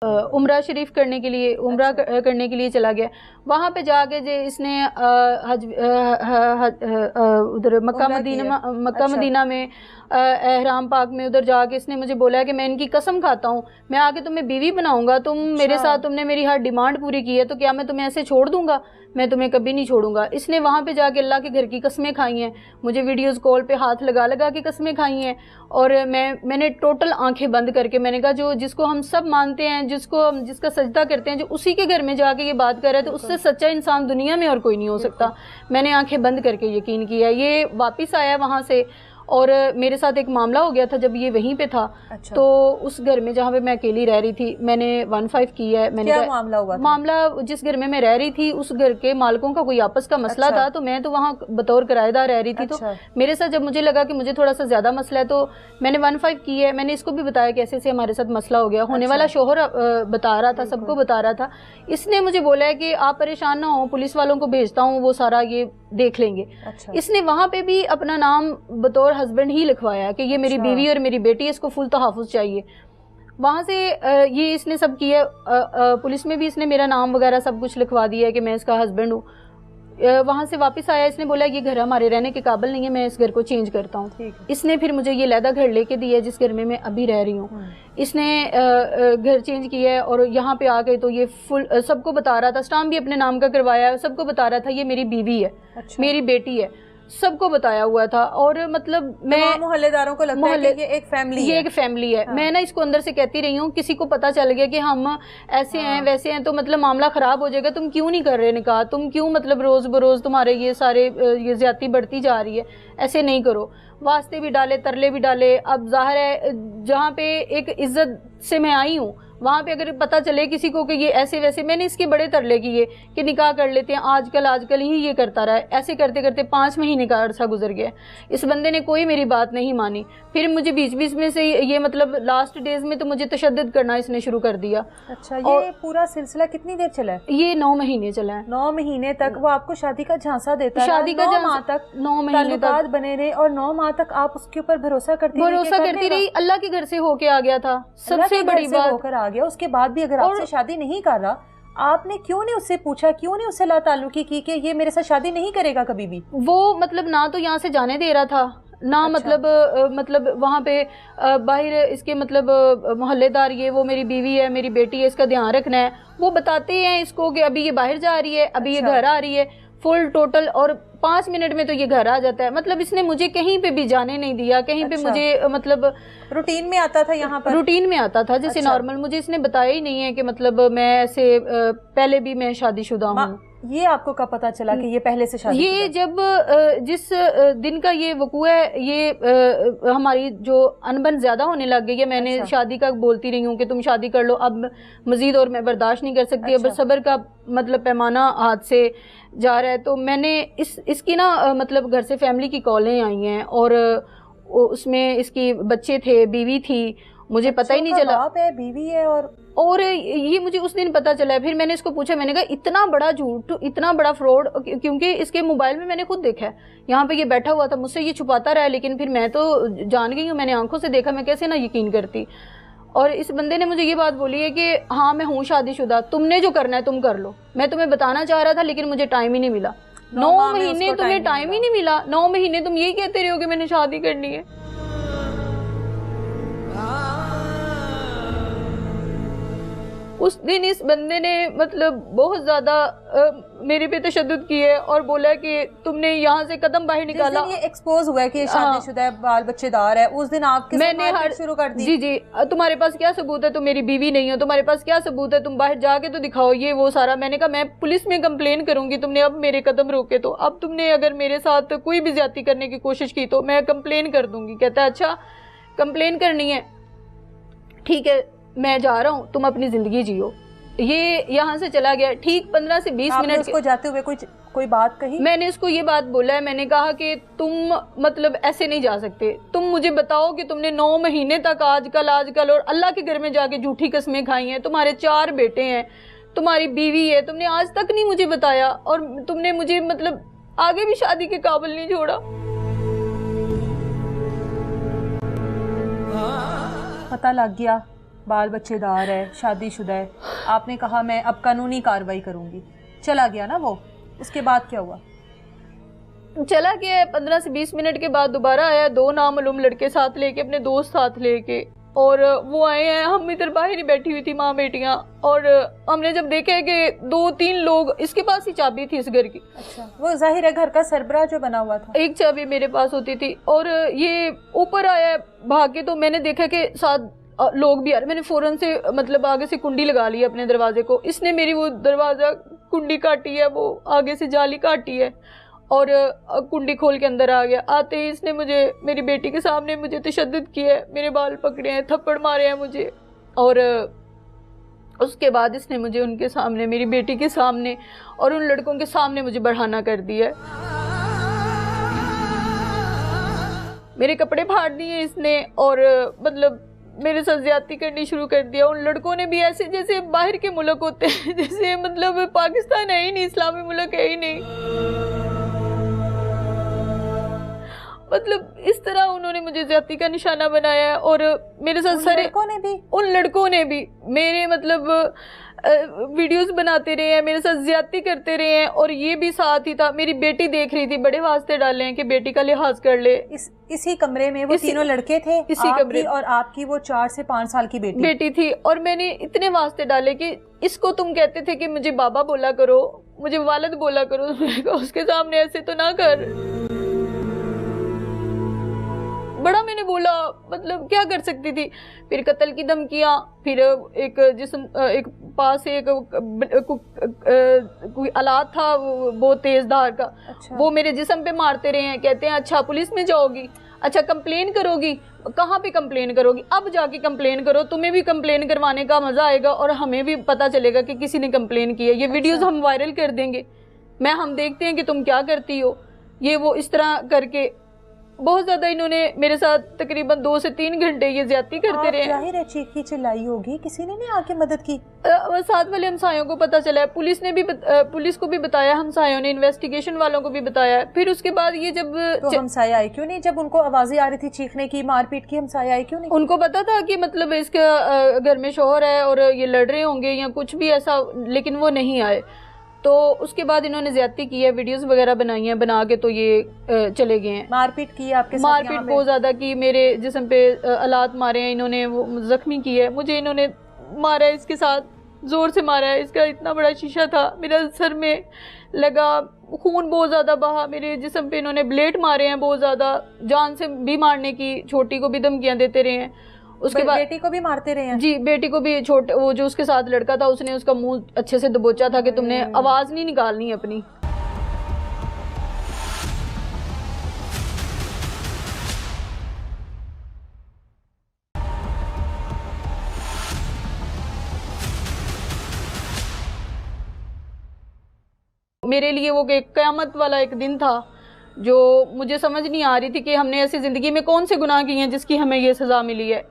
उम्रा शरीफ करने के लिए, उम्रा करने के लिए चला गया। वहाँ पे जाके जे इसने उधर मक्का मदीना में एहराम पाक में उधर जाके इसने मुझे बोला है कि मैं इनकी कसम खाता हूँ, मैं आगे तुम्हें बीवी बनाऊंगा, तुम मेरे साथ, तुमने मेरी हर डिमांड पूरी की है, तो क्या मैं तुम्हें ऐसे छोड़ दूंगा? मैं तुम्हें कभी नहीं छोड़ूंगा। इसने वहाँ पे जाके अल्लाह के घर की कसमें खाई हैं, मुझे वीडियोस कॉल पे हाथ लगा लगा के कसमें खाई हैं। और मैंने टोटल आंखें बंद करके मैंने कहा जो जिसको हम सब मानते हैं, जिसका सजदा करते हैं, जो उसी के घर में जाके ये बात कर रहा है, तो उससे सच्चा इंसान दुनिया में और कोई नहीं हो सकता। मैंने आंखें बंद करके यकीन किया। ये वापस आया वहाँ से और मेरे साथ एक मामला हो गया था जब ये वहीं पे था। अच्छा। तो उस घर में जहाँ पे मैं अकेली रह रही थी, मैंने 15 किया है। मैंने क्या मामला हुआ था? मामला जिस घर में मैं रह रही थी उस घर के मालिकों का कोई आपस का मसला था, तो मैं तो वहाँ बतौर किराएदार रह रही थी। तो मेरे साथ जब मुझे लगा कि मुझे थोड़ा सा ज्यादा मसला है, तो मैंने 15 की है। मैंने इसको भी बताया कि ऐसे हमारे साथ मसला हो गया। होने वाला शोहर बता रहा था, सबको बता रहा था। इसने मुझे बोला है कि आप परेशान ना हो, पुलिस वालों को भेजता हूँ, वो सारा ये देख लेंगे। इसने वहां पे भी अपना नाम बतौर हस्बैंड ही लिखवाया कि ये मेरी बीवी और मेरी बेटी है, इसको फुल तहफ़्फ़ुज़ चाहिए। वहां से ये इसने सब किया। पुलिस में भी इसने मेरा नाम वगैरह सब कुछ लिखवा दिया है कि मैं इसका हस्बैंड हूँ। वहां से वापस आया, इसने बोला ये घर हमारे रहने के काबिल नहीं है, मैं इस घर को चेंज करता हूँ। इसने फिर मुझे ये लहदा घर लेके दिया जिस घर में मैं अभी रह रही हूँ। इसने घर चेंज किया है और यहाँ पे आ गए तो ये फुल सबको बता रहा था, स्टाम्प भी अपने नाम का करवाया, सबको बता रहा था ये मेरी बीवी है, मेरी बेटी है, सबको बताया हुआ था। और मतलब मैं मोहल्लेदारों को लगता है कि ये एक फैमिली है। हाँ। मैं ना इसको अंदर से कहती रही हूँ, किसी को पता चल गया कि हम ऐसे हैं वैसे हैं तो मतलब मामला खराब हो जाएगा, तुम क्यों नहीं कर रहे निकाह, तुम क्यों मतलब रोज बरोज तुम्हारे ये सारे ये ज्यादती बढ़ती जा रही है, ऐसे नहीं करो। वास्ते भी डाले, तरले भी डाले। अब जाहिर है जहाँ पे एक इज्जत से मैं आई हूँ, वहां पे अगर पता चले किसी को कि ये ऐसे वैसे, मैंने इसके बड़े तरले किए कि निकाह कर लेते हैं, आजकल ही ये करता रहा है। ऐसे करते करते 5 महीने का अरसा गुजर गया। इस बंदे ने कोई मेरी बात नहीं मानी। फिर मुझे बीच बीच में से ये मतलब लास्ट डेज में तो मुझे तशद्दुद करना इसने शुरू कर दिया। अच्छा, ये पूरा सिलसिला कितनी देर चला है? ये 9 महीने चला है। 9 महीने तक वो आपको शादी का झांसा देता है? शादी का 9 माह तक, 9 महीने तक बने रहे और 9 माह तक आप उसके ऊपर भरोसा करती रही। अल्लाह के घर से होके आ गया था, सबसे बड़ी बात होकर आ गया। उसके बाद भी अगर आपसे शादी नहीं कर रहा, आपने क्यों नहीं उससे पूछा, क्यों नहीं उससे ला ताल्लुकी की कि ये मेरे साथ शादी नहीं करेगा कभी भी? वो मतलब ना तो यहाँ से जाने दे रहा था ना। अच्छा। मतलब वहाँ पे बाहर इसके मतलब मोहल्लेदार, ये वो मेरी बीवी है, मेरी बेटी है, इसका ध्यान रखना है, वो बताते हैं इसको कि अभी ये बाहर जा रही है, अभी ये घर आ रही है, फुल टोटल। और 5 मिनट में तो ये घर आ जाता है। मतलब इसने मुझे कहीं पे भी जाने नहीं दिया, कहीं पे मुझे मतलब रूटीन में आता था, यहाँ पर रूटीन में आता था जैसे नॉर्मल। मुझे इसने बताया ही नहीं है कि मतलब मैं ऐसे पहले भी मैं शादीशुदा हूँ। ये आपको कब पता चला कि ये पहले से शादी? ये जब जिस दिन का ये वकूआ है, ये हमारी जो अनबन ज्यादा होने लग गई है। मैंने शादी का बोलती रही हूँ कि तुम शादी कर लो, अब मजीद और मैं बर्दाश्त नहीं कर सकती। अब सब्र का मतलब पैमाना हाथ से जा रहा है। तो मैंने इसकी ना मतलब घर से फैमिली की कॉलें आई हैं और उसमें इसकी बच्चे थे, बीवी थी, मुझे पता ही नहीं चला। बाप है, बीवी है और ये मुझे उस दिन पता चला। फिर मैंने इसको पूछा, मैंने कहा इतना बड़ा झूठ, इतना बड़ा फ्रॉड, क्योंकि इसके मोबाइल में मैंने खुद देखा है, यहाँ पे ये बैठा हुआ था, मुझसे ये छुपाता रहा। लेकिन फिर मैं तो जान गई हूँ, मैंने आंखों से देखा, मैं कैसे ना यकीन करती। और इस बंदे ने मुझे ये बात बोली है कि हाँ मैं हूँ शादीशुदा, तुमने जो करना है तुम कर लो। मैं तुम्हें बताना चाह रहा था लेकिन मुझे टाइम ही नहीं मिला। 9 महीने तुम्हें टाइम ही नहीं मिला। 9 महीने तुम यही कहते रहे हो कि मैंने शादी करनी है। उस दिन इस बंदे ने मतलब बहुत ज्यादा मेरे पे तशद्दुद किए और बोला कि तुमने यहाँ से कदम बाहर निकाला। ये एक्सपोज हुआ है कि शादीशुदा है, बाल बच्चेदार है, उस दिन आपके मैंने शुरू कर दी। जी जी, तुम्हारे पास क्या सबूत है तुम मेरी बीवी नहीं हो, तुम्हारे पास क्या सबूत है, तुम बाहर जाके तो दिखाओ, ये वो सारा। मैंने कहा मैं पुलिस में कंप्लेन करूंगी, तुमने अब मेरे कदम रोके तो। अब तुमने अगर मेरे साथ कोई भी ज्यादती करने की कोशिश की तो मैं कंप्लेन कर दूंगी। कहता है अच्छा कंप्लेन करनी है, ठीक है मैं जा रहा हूँ, तुम अपनी जिंदगी जियो। ये यहाँ से चला गया। ठीक 15 से 20 मिनट उसको जाते हुए कोई बात कही? मैंने उसको ये बात बोला है, मैंने कहा कि तुम मतलब ऐसे नहीं जा सकते, तुम मुझे बताओ कि तुमने 9 महीने तक आजकल और अल्लाह के घर में जाके झूठी कसमें खाई हैं, तुम्हारे 4 बेटे हैं, तुम्हारी बीवी है, तुमने आज तक नहीं मुझे बताया और तुमने मुझे मतलब आगे भी शादी के काबिल नहीं छोड़ा। पता लग गया बाल बच्चेदार है, शादीशुदा है, आपने कहा मैं अब कानूनी कार्रवाई करूंगी, चला गया ना वो, उसके बाद क्या हुआ? चला गया। 15 से 20 मिनट के बाद दोबारा आया, 2 नामालूम लड़के साथ लेके, अपने दोस्त साथ लेके, और वो आए हैं। हम इधर बाहर ही बैठी हुई थी माँ बेटियां, और हमने जब देखा है कि 2-3 लोग, इसके पास ही चाबी थी इस घर की। अच्छा, वो जाहिर है घर का सरबराह जो बना हुआ था। एक चाबी मेरे पास होती थी, और ये ऊपर आया भाग के, तो मैंने देखा कि 7 लोग भी आ रहे। मैंने फौरन से मतलब आगे से कुंडी लगा ली अपने दरवाजे को। इसने मेरी वो दरवाजा कुंडी काटी है, वो आगे से जाली काटी है, और कुंडी खोल के अंदर आ गया। आते ही इसने मुझे, मेरी बेटी के सामने मुझे तशद्दुद किया है, मेरे बाल पकड़े हैं, थप्पड़ मारे हैं मुझे, और उसके बाद इसने मुझे उनके सामने, मेरी बेटी के सामने और उन लड़कों के सामने मुझे बढ़ाना कर दिया है। मेरे कपड़े फाड़ दिए इसने, और मतलब मेरे साथ ज्यादती करनी शुरू कर दिया। उन लड़कों ने भी ऐसे जैसे बाहर के मुल्क होते हैं, जैसे मतलब पाकिस्तान है ही नहीं, इस्लामी मुल्क है ही नहीं, मतलब इस तरह उन्होंने मुझे ज्यादती का निशाना बनाया है। और मेरे साथ सारे उन लड़कों ने भी मेरे मतलब वीडियोस बनाते रहे हैं, मेरे साथ ज्यादती करते रहे हैं, और ये भी साथ ही था। मेरी बेटी देख रही थी, बड़े वास्ते डाले हैं कि बेटी का लिहाज कर ले। इसी कमरे में वो तीनों लड़के थे, इसी कमरे, और आपकी वो 4 से 5 साल की बेटी थी। और मैंने इतने वास्ते डाले कि इसको तुम कहते थे कि मुझे बाबा बोला करो, मुझे वालिद बोला करो, उसके सामने ऐसे तो ना कर। बड़ा मैंने बोला, मतलब क्या कर सकती थी। फिर कत्ल की धमकियां, फिर एक जिस्म, एक पास एक कोई आलात था बहुत तेज धार का। अच्छा। वो मेरे जिस्म पे मारते रहे हैं। कहते हैं अच्छा पुलिस में जाओगी, अच्छा कंप्लेन करोगी, कहाँ पे कंप्लेन करोगी, अब जाके कंप्लेन करो, तुम्हें भी कंप्लेन करवाने का मजा आएगा और हमें भी पता चलेगा कि किसी ने कंप्लेन की है। ये वीडियोस हम वायरल कर देंगे, हम देखते हैं कि तुम क्या करती हो। ये वो इस तरह करके बहुत ज्यादा इन्होंने मेरे साथ तकरीबन 2 से 3 घंटे ये ज्यादती करते रहे। जाहिर है चीखी चिल्लाई होगी, किसी ने नहीं आके मदद की? साथ वाले हमसायों को पता चला है, पुलिस को भी बताया, हमसायों ने, इन्वेस्टिगेशन वालों को भी बताया। फिर उसके बाद ये जब तो हमसाये आए क्यों नहीं? जब उनको आवाजें आ रही थी चीखने की, मारपीट की, हमसाये आए क्यों नहीं? उनको पता था कि मतलब इसका घर में शोहर है और ये लड़ रहे होंगे या कुछ भी ऐसा, लेकिन वो नहीं आए। तो उसके बाद इन्होंने ज्यादती की है, वीडियोस वगैरह बनाई हैं, बना के तो ये चले गए हैं। मारपीट की आपके साथ? मारपीट बहुत ज्यादा की, मेरे जिस्म पे आलात मारे हैं इन्होंने, वो जख्मी की है मुझे, इन्होंने मारा है, इसके साथ जोर से मारा है। इसका इतना बड़ा शीशा था, मेरा सर में लगा, खून बहुत ज्यादा बहा, मेरे जिस्म पे इन्होंने ब्लेड मारे हैं बहुत ज्यादा, जान से भी मारने की, छोटी को भी धमकियां देते रहे हैं। उसके बाद बेटी को भी मारते रहे हैं? जी, बेटी को भी। वो जो उसके साथ लड़का था उसने उसका मुंह अच्छे से दबोचा था कि तुमने आवाज नहीं निकालनी अपनी। मेरे लिए वो क़यामत वाला एक दिन था, जो मुझे समझ नहीं आ रही थी कि हमने ऐसी जिंदगी में कौन से गुनाह किए हैं जिसकी हमें ये सजा मिली है।